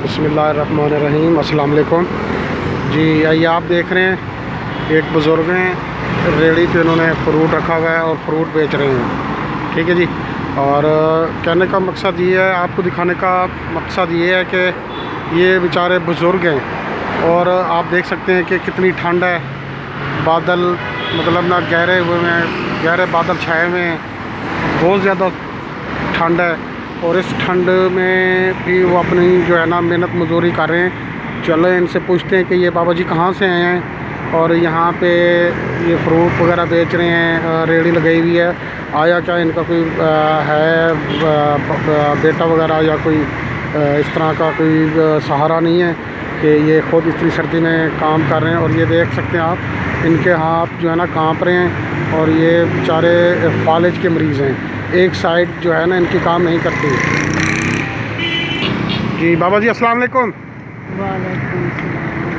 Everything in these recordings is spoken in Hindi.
बिस्मिल्लाहिर्रहमानिर्रहीम। अस्सलाम वालेकुम जी। आइए, आप देख रहे हैं एक बुज़ुर्ग हैं, रेहड़ी पे उन्होंने फ्रूट रखा हुआ है और फ्रूट बेच रहे हैं। ठीक है जी। और कहने का मकसद ये है, आपको दिखाने का मकसद ये है कि ये बेचारे बुज़ुर्ग हैं और आप देख सकते हैं कि कितनी ठंड है। बादल मतलब ना गहरे हुए हैं, गहरे बादल छाए हुए हैं, बहुत ज़्यादा ठंड है। और इस ठंड में भी वो अपनी जो है ना मेहनत मजदूरी कर रहे हैं। चलो इनसे पूछते हैं कि ये बाबा जी कहाँ से आए हैं और यहाँ पे ये फ्रूट वगैरह बेच रहे हैं, रेहड़ी लगाई हुई है। आया क्या इनका कोई बेटा वगैरह या कोई इस तरह का कोई सहारा नहीं है कि ये ख़ुद इतनी सर्दी में काम कर रहे हैं। और ये देख सकते हैं आप, इनके हाथ जो है ना काँप रहे हैं और ये बेचारे फालिज के मरीज़ हैं। एक साइड जो है ना इनकी काम नहीं करती। जी बाबा जी अस्सलाम वालेकुम।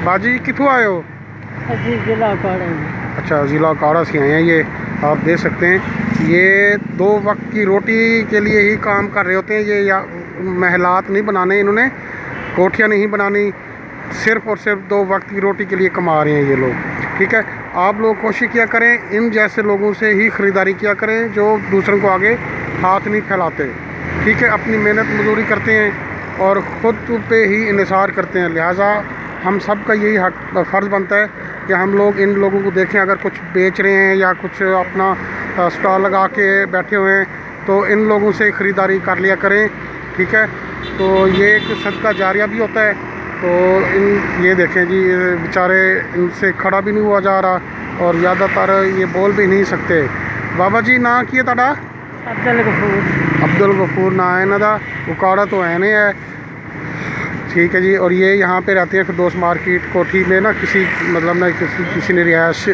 बाजी कितों आए हो? जिला काड़ा। अच्छा, ज़िला काड़ा से आए हैं। ये आप देख सकते हैं, ये 2 वक्त की रोटी के लिए ही काम कर रहे होते हैं। ये या महलात नहीं बनाने, इन्होंने कोठियाँ नहीं बनानी, सिर्फ़ और सिर्फ 2 वक्त की रोटी के लिए कमा रहे हैं ये लोग। ठीक है, आप लोग कोशिश किया करें, इन जैसे लोगों से ही ख़रीदारी किया करें जो दूसरों को आगे हाथ नहीं फैलाते। ठीक है, अपनी मेहनत मजदूरी करते हैं और ख़ुद पे ही इन्हिसार करते हैं। लिहाजा हम सब का यही हक फ़र्ज़ बनता है कि हम लोग इन लोगों को देखें, अगर कुछ बेच रहे हैं या कुछ अपना स्टॉल लगा के बैठे हुए हैं तो इन लोगों से ख़रीदारी कर लिया करें। ठीक है, तो ये एक सदका जारिया भी होता है। तो ये देखें जी, बेचारे इनसे खड़ा भी नहीं हुआ जा रहा और ज़्यादातर ये बोल भी नहीं सकते। बाबा जी ना किए ताड़ा? अब्दुल गफूर ना है ना, उकाड़ा तो है नहीं है। ठीक है जी। और ये यहाँ पे रहते हैं फिरदौस मार्केट कोठी में ना, किसी मतलब ना किसी ने रिहाइश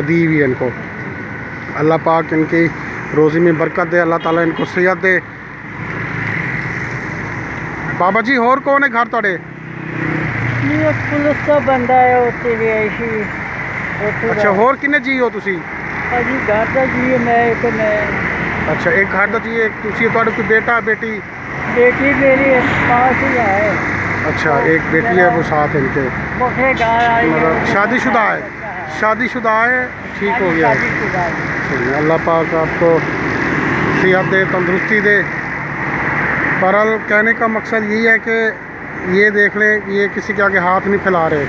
दी हुई है इनको। अल्लाह पाक इनकी रोज़ी में बरकत दे, अल्लाह ताला इनको सेहत दे। बाबा जी और कौन है घर तोड़े? पुलिस का बंदा है उत्ते रिहायशी। अच्छा, और किन्ने जी हो तुसी? अजी घर का जी मैं एक मैं। अच्छा, एक घर का जी, एक तुसी, तो कोई बेटा बेटी? बेटी मेरी पास ही है। अच्छा, एक बेटी है, वो साथ है इनके। मतलब शादीशुदा है? शादीशुदा है। ठीक हो गया। अल्लाह पाक आपको सेहत दे, तंदुरुस्ती दे। बहरहाल कहने का मकसद यही है कि ये देख लें, ये किसी के आगे हाथ नहीं फैला रहे,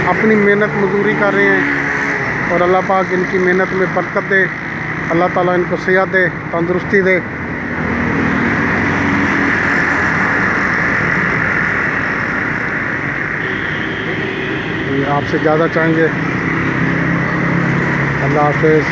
अपनी मेहनत मजदूरी कर रहे हैं और अल्लाह पाक इनकी मेहनत में बरकत दे, अल्लाह ताला इनको सेहत दे, तंदुरुस्ती दे। आपसे ज़्यादा चाहेंगे। अल्लाह हाफ़िज़।